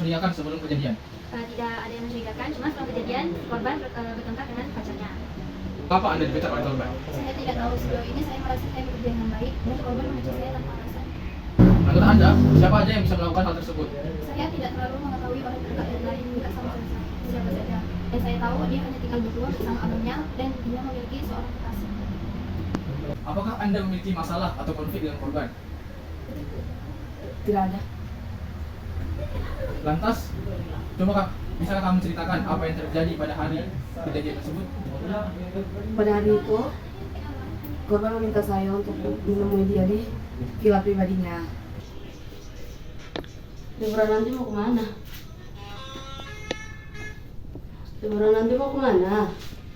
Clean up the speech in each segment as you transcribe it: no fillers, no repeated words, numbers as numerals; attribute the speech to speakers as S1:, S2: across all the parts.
S1: mencurigakan sebelum kejadian?
S2: Tidak ada yang mencurigakan, cuma setelah kejadian korban bertengkar dengan pacarnya.
S1: Apa Anda dibentak oleh korban?
S2: Saya tidak tahu, sejauh ini saya merasa saya bekerja dengan baik dan korban mengejar saya tanpa alasan.
S1: Menurut Anda, siapa aja yang bisa melakukan hal tersebut?
S2: Saya tidak terlalu mengetahui orang dekat dan lain juga sama siapa saja. Yang saya tahu dia hanya tinggal berdua bersama abangnya dan dia memiliki seorang kekasih.
S1: Apakah Anda memiliki masalah atau konflik dengan korban?
S3: Tidak ada.
S1: Lantas, bisakah kamu ceritakan apa yang terjadi pada hari kejadian tersebut?
S3: Pada hari itu, korban meminta saya untuk menemui dia di villa pribadinya. Liburan nanti mau kemana?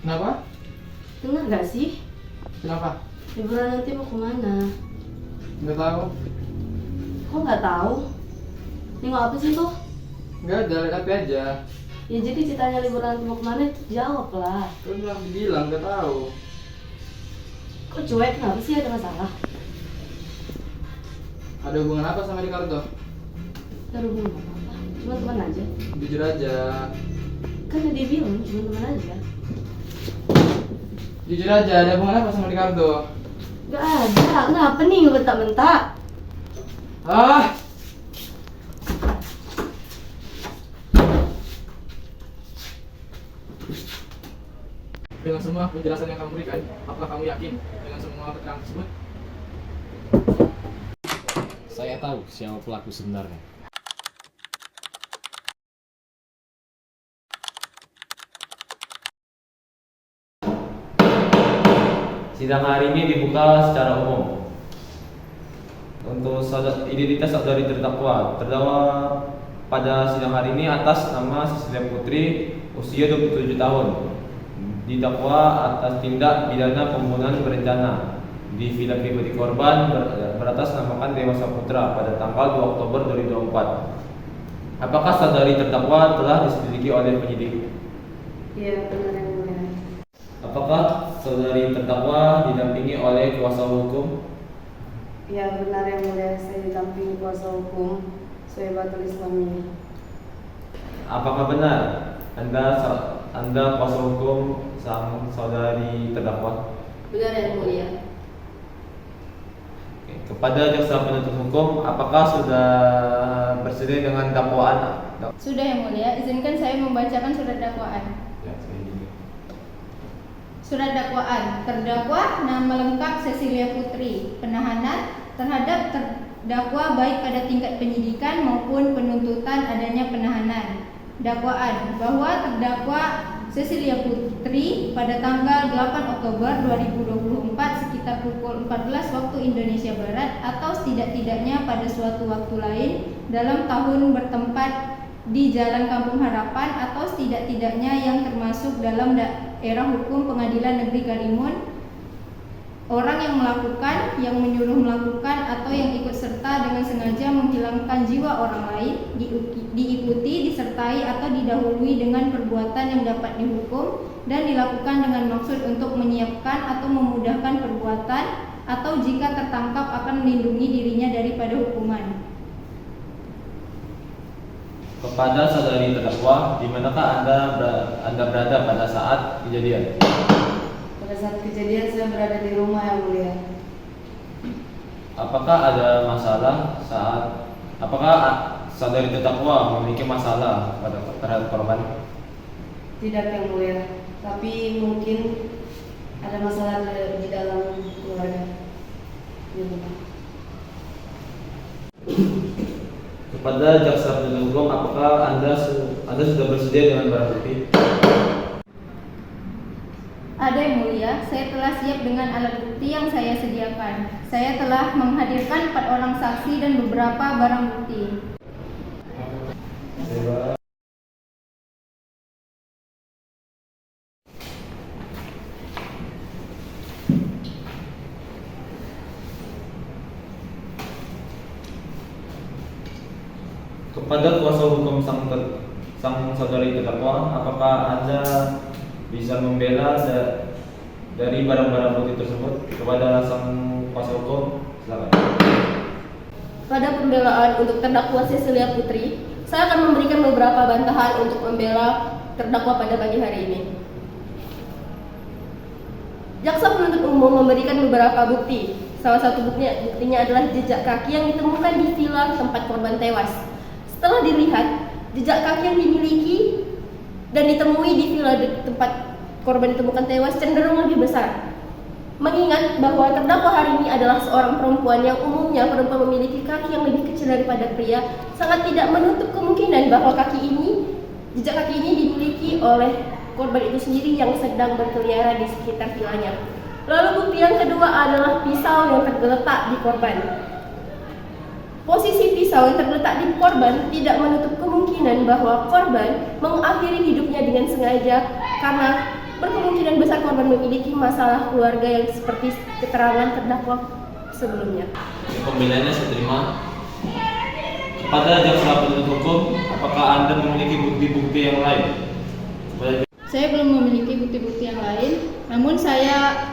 S1: Kenapa?
S3: Dengar gak sih?
S1: Kenapa?
S3: Liburan nanti mau kemana?
S1: Nggak tahu.
S3: Kok nggak tahu? Nengok apa sih tuh?
S1: Nggak ada, lihat HP aja.
S3: Ya jadi ceritanya liburan nanti mau kemana itu jawab lah.
S1: Kan bilang bilang nggak tahu.
S3: Kok cuek? Kenapa sih, ada masalah?
S1: Ada hubungan apa sama Ricardo?
S3: Gak ada hubungan apa-apa, cuma teman aja.
S1: Jujur aja.
S3: Kan dia bilang cuma teman aja.
S1: Jujur aja, ada hubungan apa sama Ricardo?
S3: Gak ada, kenapa nih ngebentak-bentak?
S1: Ah! Dengan semua penjelasan yang kamu berikan, apakah kamu yakin dengan semua keterangan tersebut?
S4: Saya tahu siapa pelaku sebenarnya.
S5: Sidang hari ini dibuka secara umum. Untuk identitas saudari terdakwa pada sidang hari ini atas nama Cecilia Putri, usia 27 tahun, didakwa atas tindak pidana pembunuhan berencana di villa pribadi korban beratas namakan Dewa Saputra pada tanggal 2 Oktober 2024. Apakah saudari terdakwa telah diselidiki oleh penyidik?
S3: Iya, benar yang mulia.
S5: Apakah saudari terdakwa didampingi oleh kuasa hukum?
S3: Iya, benar yang mulia. Saya didampingi kuasa hukum Soebatul Islami.
S5: Apakah benar Anda kuasa hukum sang saudari terdakwa?
S3: Benar yang mulia.
S5: Kepada jaksa penuntut hukum, apakah sudah bersedia dengan dakwaan?
S2: Sudah yang mulia, izinkan saya membacakan surat dakwaan.
S5: Ya,
S2: Surat dakwaan, terdakwa nama lengkap Cecilia Putri, penahanan terhadap terdakwa baik pada tingkat penyidikan maupun penuntutan adanya penahanan. Dakwaan bahwa terdakwa Cecilia Putri pada tanggal 8 Oktober 2024 sekitar pukul 14 waktu Indonesia Barat atau setidak-tidaknya pada suatu waktu lain dalam tahun bertempat di Jalan Kampung Harapan atau setidak-tidaknya yang termasuk dalam daerah hukum Pengadilan Negeri Karimun, orang yang melakukan, yang menyuruh melakukan atau yang ikut serta dengan sengaja menghilangkan jiwa orang lain diikuti, disertai atau didahului dengan perbuatan yang dapat dihukum dan dilakukan dengan maksud untuk menyiapkan atau memudahkan perbuatan atau jika tertangkap akan melindungi dirinya daripada hukuman.
S5: Kepada saudari terdakwa, di manakah Anda berada pada saat kejadian?
S3: Pada saat kejadian saya berada di rumah yang mulia.
S5: Apakah ada masalah apakah saudari terdakwa memiliki masalah terhadap korban?
S3: Tidak yang mulia, tapi mungkin ada masalah di dalam keluarga. Di rumah.
S5: Kepada jaksa penuntut hukum, apakah Anda sudah bersedia dengan barang bukti?
S2: Ada yang mulia, saya telah siap dengan alat bukti yang saya sediakan. Saya telah menghadirkan 4 orang saksi dan beberapa barang bukti.
S5: Kepada kuasa hukum sang saudari terdakwa, apakah Anda bisa membela dari barang-barang bukti tersebut? Kepada sang kuasa hukum, silakan.
S6: Pada pembelaan untuk terdakwa Cecilia Putri, Saya akan memberikan beberapa bantahan untuk membela terdakwa pada pagi hari ini. Jaksa penuntut umum memberikan beberapa bukti. Salah satu buktinya adalah jejak kaki yang ditemukan di villa tempat korban tewas. Setelah dilihat, jejak kaki yang dimiliki dan ditemui di villa tempat korban ditemukan tewas cenderung lebih besar. Mengingat bahwa terdakwa hari ini adalah seorang perempuan yang umumnya perempuan memiliki kaki yang lebih kecil daripada pria, sangat tidak menutup kemungkinan bahwa jejak kaki ini dimiliki oleh korban itu sendiri yang sedang berkeliaran di sekitar villanya. Lalu bukti yang kedua adalah pisau yang tergeletak di korban. Posisi pisau yang tergeletak di korban tidak menutup kemungkinan bahwa korban mengakhiri hidupnya dengan sengaja karena berkemungkinan besar korban memiliki masalah keluarga yang seperti keterangan terdakwa sebelumnya.
S5: Pembelaannya saya terima. Kepada jaksa penuntut hukum, apakah Anda memiliki bukti-bukti yang lain?
S2: Saya belum memiliki bukti-bukti yang lain, namun saya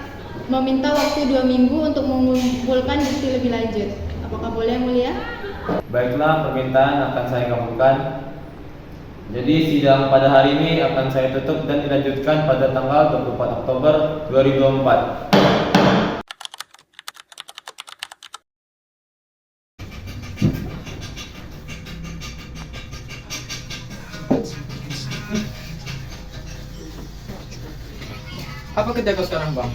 S2: meminta waktu 2 minggu untuk mengumpulkan bukti lebih lanjut. Apakah boleh, Mulia?
S5: Baiklah, permintaan akan saya kabulkan. Jadi sidang pada hari ini akan saya tutup dan dilanjutkan pada tanggal 24 Oktober 2024.
S1: Apa kerja kau sekarang, Bang?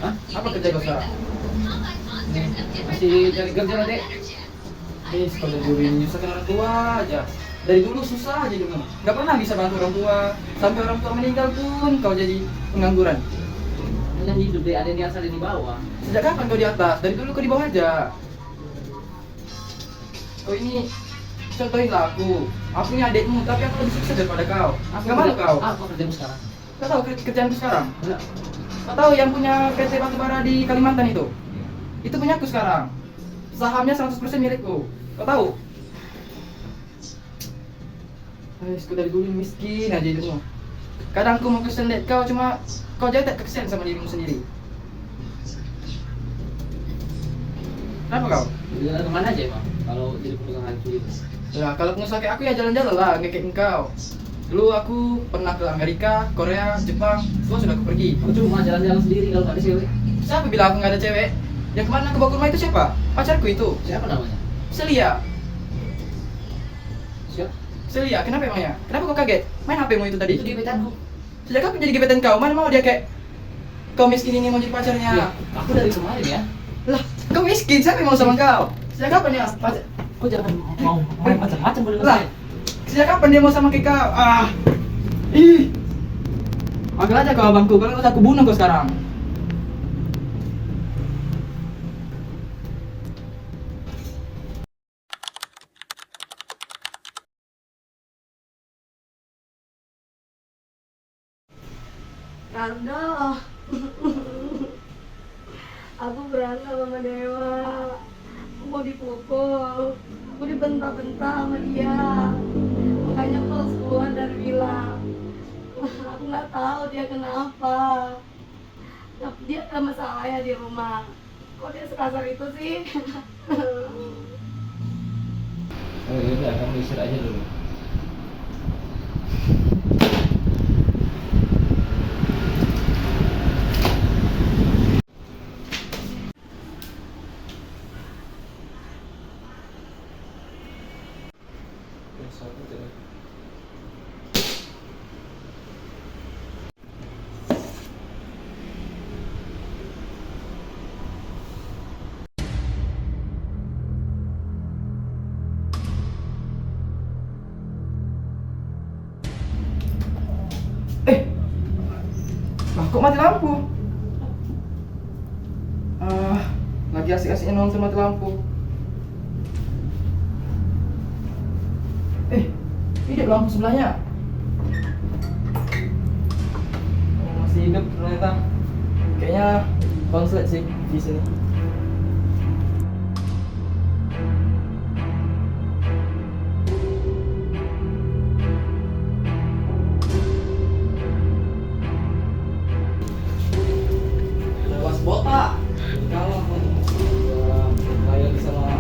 S1: Hah? Apa kerja kau sekarang? Masih cari kerja, Dek. Kalau juri nyusahkan orang tua aja. Dari dulu susah aja dulu. Gak pernah bisa bantu orang tua. Sampai orang tua meninggal pun kau jadi pengangguran.
S4: Hanya hidup deh, ada yang di atas, ada yang di bawah.
S1: Sejak kapan kau di atas? Dari dulu kau di bawah aja. Kau ini contohinlah aku. Aku ini adikmu, tapi aku lebih sukses daripada kau. Gak malu kau?
S4: Apa kerjamu sekarang?
S1: Kau tahu kerjaanku sekarang? Kau tahu yang punya PT Batubara di Kalimantan itu? Itu punya aku sekarang. Sahamnya 100% milikku. Kau tahu? Aku dari dulu miskin aja hidupmu. Kadang aku mau kesen liat kau, cuma kau aja tak kesen sama dirimu sendiri. Kenapa kau?
S4: Jalan kemana aja emang? Kalau jadi pengusaha hancur itu.
S1: Ya kalau pengusaha kayak aku ya jalan-jalan lah, nggak kayak engkau. Dulu aku pernah ke Amerika, Korea, Jepang, semua sudah aku pergi.
S4: Aku cuma jalan-jalan sendiri kalau nggak ada cewek.
S1: Siapa bilang aku nggak ada cewek? Yang kemarin aku bawa ke rumah itu siapa? Pacarku itu.
S4: Siapa namanya?
S1: Celia.
S4: Siapa?
S1: Celia, kenapa emangnya? Kenapa kau kaget? Main HP-mu itu tadi?
S4: Itu gebetanku.
S1: Sejak kapan jadi gebetan kau? Mana mau dia kayak kau miskin ini mau jadi pacarnya?
S4: Iya, aku dari kemarin ya.
S1: Lah, kau miskin, siapa yang mau sama kau? Sejak kapan ya? Pacar?
S4: Kau jangan mau main macam-macam boleh
S1: Lah, sejak kapan dia mau sama kau? Ah, ih, panggil aja kau abangku, kalau nggak usah aku bunuh kau sekarang.
S3: Karena aku berantem sama Dewa. Aku mau dipukul, aku dibentak-bentak sama dia. Makanya aku harus keluar dari villa. Aku nggak tahu dia kenapa. Tapi dia ada masalah ya di rumah. Kok dia sekasar itu sih?
S4: Oh iya, udah, kamu istirahat aja dulu.
S1: Lah, kok mati lampu? Lagi asik-asiknya nonton mati lampu. Hidup lampu sebelahnya. Masih hidup ternyata. Kayaknya konslet sih di sini. Botak kalau kayak bisa lah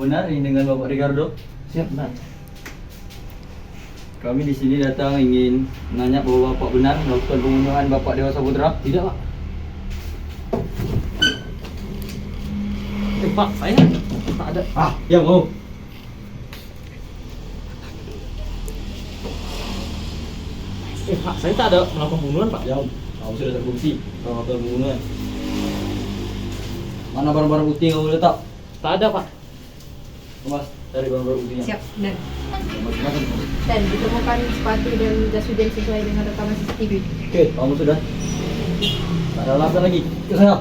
S7: benar ini dengan Bapak Ricardo?
S4: Siap, benar.
S7: Kami di sini datang ingin menanya bahwa Bapak benar melakukan pembunuhan Bapak Dewa Saputra.
S4: Tidak, Pak. Pak, saya tak ada.
S7: Ya mau.
S4: Pak, saya tak ada melakukan pembunuhan, Pak.
S7: Diam. Kamu sudah terbukti melakukan pembunuhan. Mana barang-barang bukti yang kamu letak?
S4: Tak ada, Pak.
S7: Mas, dari barang-barang buktinya.
S2: Siap, dan
S7: Masing-masing.
S2: dan ditemukan sepatu dan jas hujan sesuai dengan rekaman CCTV.
S7: Oke, kamu sudah. Tak ada alasan lagi. Ke sana.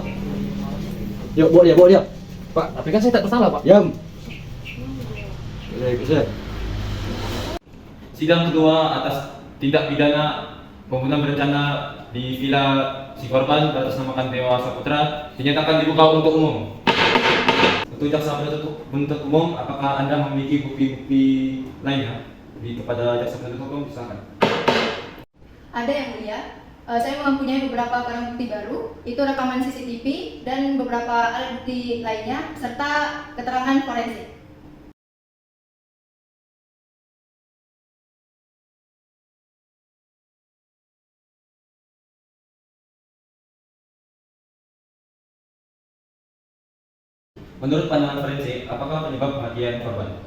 S7: Yuk, bawa dia.
S4: Pak, tapi kan saya tak bersalah, Pak.
S7: Diam. Oke, saya.
S5: Sidang kedua atas tindak pidana pembunuhan berencana di villa si korban beratasnamakan Dewa Saputra dinyatakan dibuka untuk umum. Untuk jaksa penuntut umum, apakah Anda memiliki bukti-bukti lainnya kepada jaksa penuntut umum? Silakan.
S2: Ada yang mulia, saya mempunyai beberapa barang bukti baru, itu rekaman CCTV dan beberapa alat bukti lainnya, serta keterangan forensik.
S5: Menurut pandangan forensik, apakah penyebab kematian korban?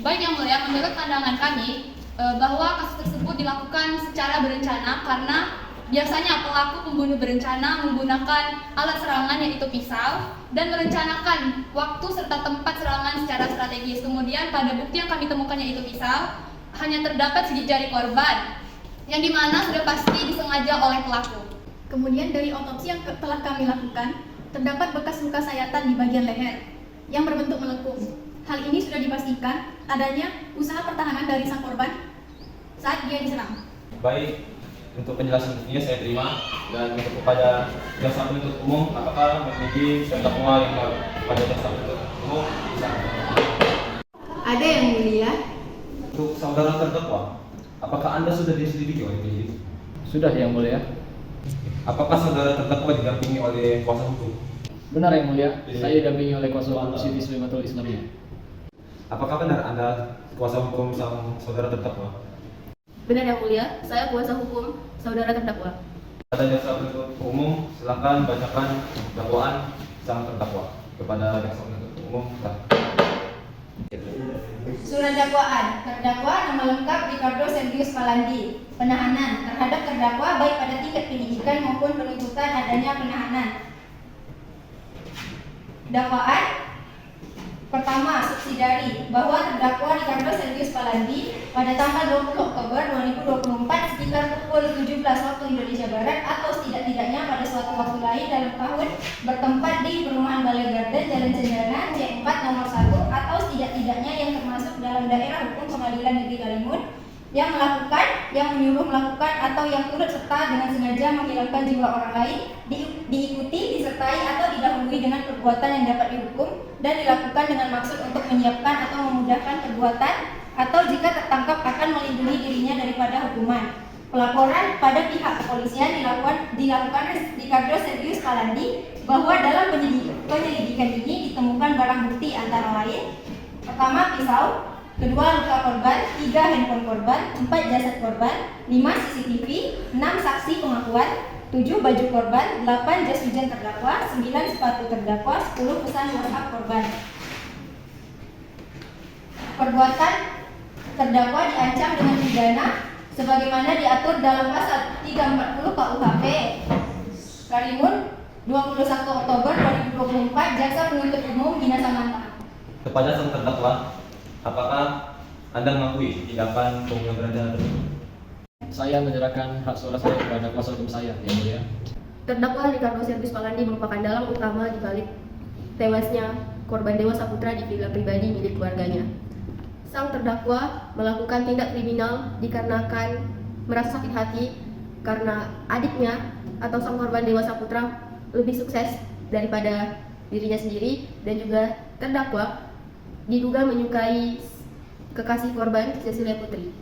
S8: Baik Yang Mulia, menurut pandangan kami bahwa kasus tersebut dilakukan secara berencana karena biasanya pelaku pembunuh berencana menggunakan alat serangan yaitu pisau dan merencanakan waktu serta tempat serangan secara strategis. Kemudian pada bukti yang kami temukan yaitu pisau hanya terdapat sidik jari korban yang dimana sudah pasti disengaja oleh pelaku.
S9: Kemudian dari otopsi yang telah kami lakukan, terdapat bekas luka sayatan di bagian leher yang berbentuk melengkung. Hal ini sudah dipastikan adanya usaha pertahanan dari sang korban saat dia diserang.
S5: Baik, untuk penjelasan ini saya terima, dan untuk kepada jaksa penuntut umum, apakah memiliki terdakwa yang baru kepada jaksa penuntut umum? Silakan.
S2: Ada yang mulia,
S5: Untuk saudara terdakwa, apakah Anda sudah diselidiki oleh penyidik?
S4: Sudah, Yang Mulia.
S5: Apakah saudara terdakwa didampingi oleh kuasa hukum?
S4: Benar, Yang Mulia.
S5: Iya.
S4: Saya didampingi oleh kuasa hukum Siti Sulaimatul Islamiyah.
S5: Apakah benar Anda kuasa hukum sang saudara terdakwa?
S6: Benar Yang Mulia, saya kuasa hukum saudara terdakwa.
S5: Pada jaksa penuntut umum, silakan bacakan dakwaan sang terdakwa kepada jaksa penuntut umum.
S2: surat dakwaan, terdakwa nama lengkap Ricardo Sergius Palandi. Penahanan terhadap terdakwa baik pada tingkat penyidikan maupun penuntutan adanya penahanan. Dakwaan pertama, subsidiari bahwa terdakwa Ricardo Sergius Palandi pada tanggal 20 Oktober 2024 sekitar pukul 17 waktu Indonesia Barat atau setidak-tidaknya pada suatu waktu lain dalam tahun bertempat di perumahan Balai Garden, Jalan Cendana, C4 nomor 1 atau setidak-tidaknya yang termasuk dalam daerah hukum Pengadilan Negeri Kalimun yang menyuruh melakukan atau yang turut serta dengan sengaja menghilangkan jiwa orang lain, diikuti, disertai atau didahului dengan perbuatan yang dapat dihukum dan dilakukan dengan maksud untuk menyiapkan atau memudahkan perbuatan atau jika tertangkap akan melindungi dirinya daripada hukuman. Pelaporan pada pihak kepolisian dilakukan Ricardo Sergius Palandi bahwa dalam penyelidikan ini ditemukan barang bukti antara lain: pertama, pisau; kedua, luka korban; 3, handphone korban; 4, jasad korban; 5, CCTV; 6, saksi pengakuan; 7, baju korban; 8, jas hujan terdakwa; 9, sepatu terdakwa; 10, pesan WhatsApp korban. Perbuatan terdakwa diancam dengan pidana sebagaimana diatur dalam pasal 340 KUHP Kalimun 21 Oktober 2024. Jaksa penuntut umum Gina Samanta.
S5: Kepada sang terdakwa, apakah Anda mengakui tindakan pembunuhan berencana tersebut?
S4: Saya menyerahkan hak suara saya kepada kuasa hukum saya, Yang Mulia.
S6: Terdakwa Ricardo Sergius Palandi merupakan dalang utama di balik tewasnya korban Dewa Saputra di villa pribadi milik keluarganya. Sang terdakwa melakukan tindak kriminal dikarenakan merasa sakit hati karena adiknya atau sang korban Dewa Saputra lebih sukses daripada dirinya sendiri, dan juga terdakwa diduga menyukai kekasih korban Cecilia Putri.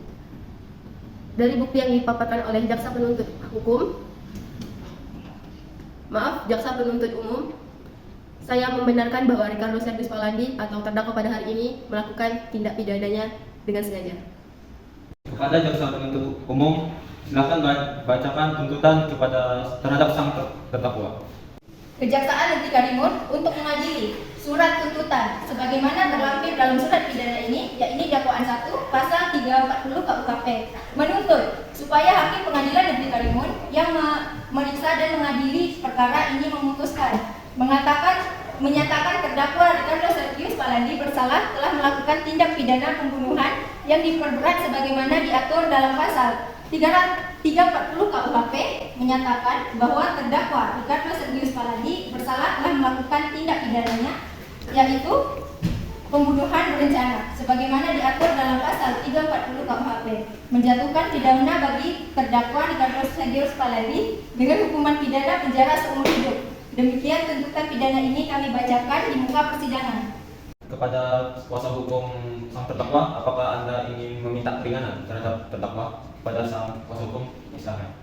S6: Dari bukti yang dipaparkan oleh jaksa penuntut umum, Saya membenarkan bahwa Ricardo Sergius Palandi atau terdakwa pada hari ini melakukan tindak pidananya dengan sengaja.
S5: Kepada jaksa penuntut umum, silakan bacakan tuntutan terhadap sang terdakwa.
S2: Kejaksaan Negeri Karimun untuk mengadili surat tuntutan sebagaimana terlampir dalam surat pidana ini, yakni dakwaan 1 pasal 340 KUHP, menuntut supaya Hakim Pengadilan Negeri Karimun yang memeriksa dan mengadili perkara ini menyatakan terdakwa Ricardo Sergius Palandi bersalah telah melakukan tindak pidana pembunuhan yang diperberat sebagaimana diatur dalam pasal 340 KUHP, menyatakan bahwa terdakwa Ricardo Sergius Palandi bersalah telah melakukan tindak pidananya yaitu pembunuhan berencana sebagaimana diatur dalam pasal 340 KUHP, menjatuhkan pidana bagi terdakwa Ricardo Sergius Palandi dengan hukuman pidana penjara seumur hidup. Demikian tuntutan pidana ini kami bacakan di muka persidangan.
S5: Kepada kuasa hukum sang terdakwa, apakah Anda ingin meminta keringanan terhadap terdakwa? Pada sang kuasa hukum, silakan.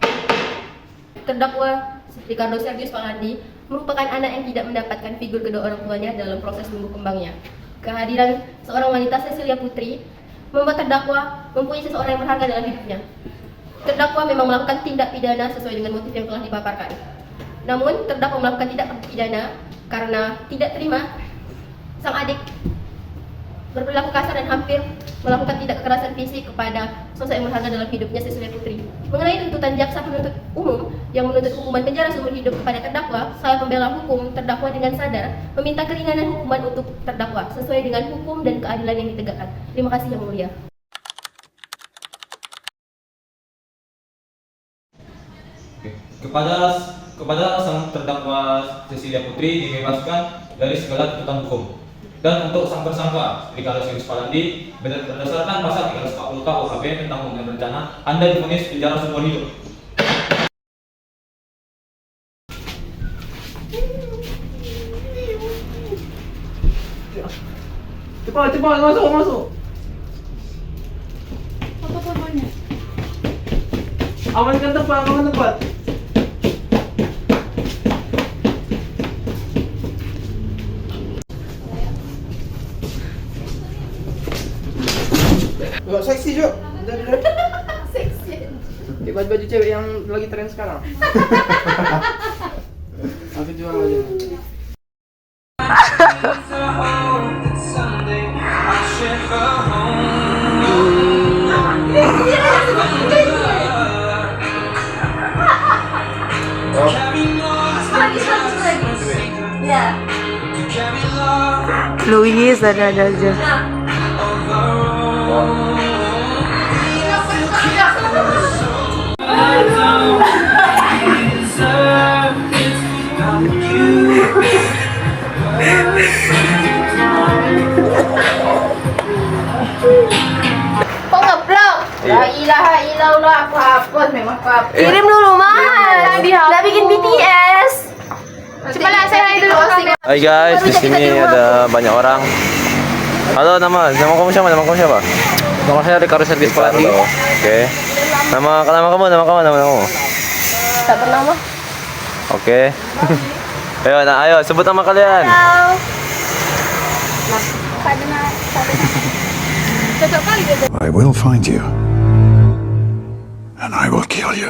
S6: Terdakwa Ricardo Sergius Palandi merupakan anak yang tidak mendapatkan figur kedua orang tuanya dalam proses tumbuh kembangnya. Kehadiran seorang wanita Cecilia Putri membuat terdakwa mempunyai seseorang yang berharga dalam hidupnya. Terdakwa memang melakukan tindak pidana sesuai dengan motif yang telah dipaparkan. Namun, terdakwa melakukan tindak pidana karena tidak terima sang adik berperilaku kasar dan hampir melakukan tindak kekerasan fisik kepada sosok yang berharga dalam hidupnya, Cecilia Putri. Mengenai tuntutan jaksa penuntut umum yang menuntut hukuman penjara seumur hidup kepada terdakwa, saya pembela hukum terdakwa dengan sadar meminta keringanan hukuman untuk terdakwa sesuai dengan hukum dan keadilan yang ditegakkan. Terima kasih Yang Mulia.
S5: Kepada sang terdakwa Cecilia Putri dibebaskan dari segala tuntutan hukum. Dan untuk sang tersangka Ricardo Sergius Palandi, berdasarkan pasal 340 KUHP tentang pembunuhan berencana, Anda divonis penjara seumur hidup.
S1: Cepat, masuk.
S9: Apa korbannya?
S1: Amankan tempat. Gak seksi, Jo.
S9: Seksi.
S1: Kayak baju cewek yang lagi tren sekarang. Aku jual aja.
S3: Louis ada aja.
S2: Kok ngeblok? La ilaha illallah, aku hapus, memang aku hapus.
S3: Kirim dulu Mas. Udah bikin BTS.
S2: Coba saya dulu.
S5: Hai guys, di sini ada banyak orang. Halo, nama kamu siapa?
S4: Nama saya Ricardo Sergius Palandi.
S5: Oke. Nama kamu.
S3: Tak bernama.
S5: Oke. Ayo sebut nama kalian.
S10: I will find you, and I will kill you.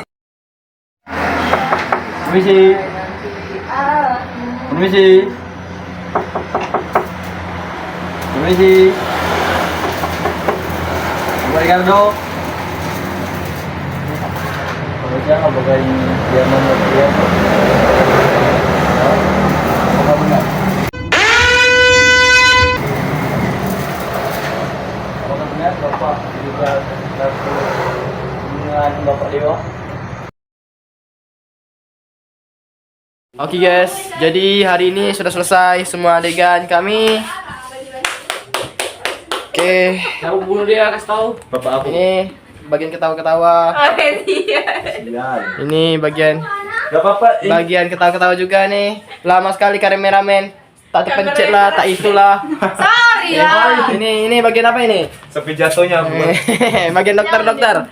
S7: Permisi. Ricardo. Jangan bagai dia nomor dia. Apakah benar? Apakah benar Bapak juga satu dengan Bapak Dewa?
S1: Oke guys, jadi hari ini sudah selesai semua adegan kami. Oke,
S4: Siapa bunuh dia? Kasih tahu.
S5: Bapak aku.
S1: ini bagian ketawa-ketawa. Ini bagian
S5: Gak apa-apa.
S1: bagian ketawa-ketawa juga nih. Lama sekali kameramen. Tak terpencet lah, tak itulah.
S9: Sorry lah.
S1: Ini bagian apa ini?
S5: Sepi jatuhnya aku.
S1: Bagian dokter.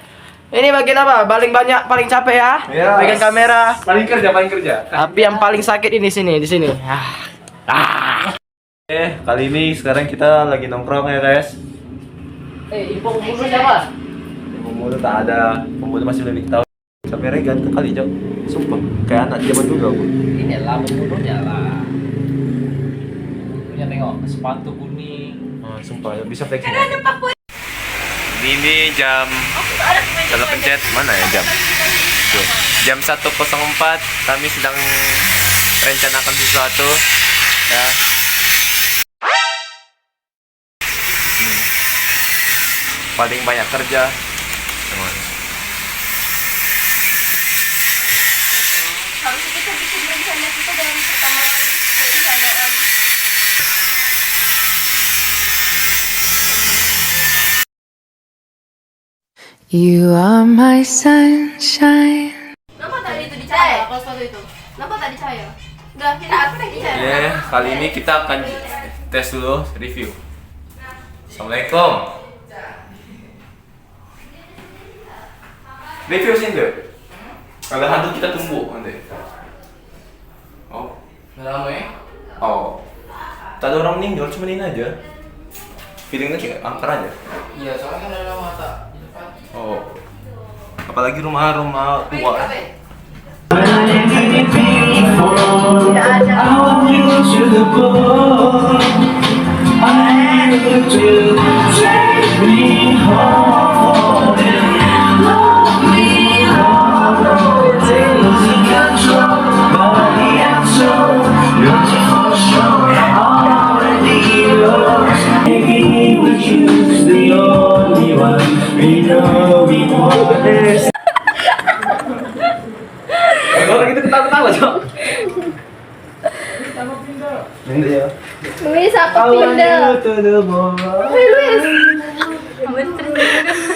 S1: Ini bagian apa? Paling capek ya?
S5: Iya.
S1: Bagian kamera.
S5: Paling kerja.
S1: Tapi yang paling sakit ini di sini.
S5: Kali ini sekarang kita lagi nongkrong ya guys.
S7: Info pembunuh siapa?
S5: Pembunuh tak ada, pembunuh masih belum diketahui. Kamera ganteng kali Jok, sumpah kayak anak zaman dulu aku.
S7: Ini lah pembunuhnya lah. Punya tengok sepatu kuning.
S5: Sumpah ya bisa flexing. Ini jam kalau pencet mana ya jam? Tuh, jam 1.04 kami sedang merencanakan sesuatu ya. Paling banyak kerja.
S6: Harusnya kita bikin rencana kita dari pertemuan perencanaan.
S11: You are my sunshine.
S6: Kenapa tadi itu dicaya? Kalau sepatu itu, kenapa tadi dicaya? Udah kita apa tadi dicaya?
S5: Kali ini kita akan tes dulu review. Assalamualaikum. Review sih deh. Kalau hantu kita tunggu nanti. Oh,
S1: Lama ya?
S5: oh. Tak ada orang meninggal, cuma ini aja. Feelingnya kayak angker aja.
S1: Iya, soalnya kan ada mata di depan.
S5: Oh. Apalagi rumah-rumah tua. Orang itu ketawa-ketawa, Cok. Pindah ya.
S2: Luis apa pindah?
S5: Luis.
S2: Luis.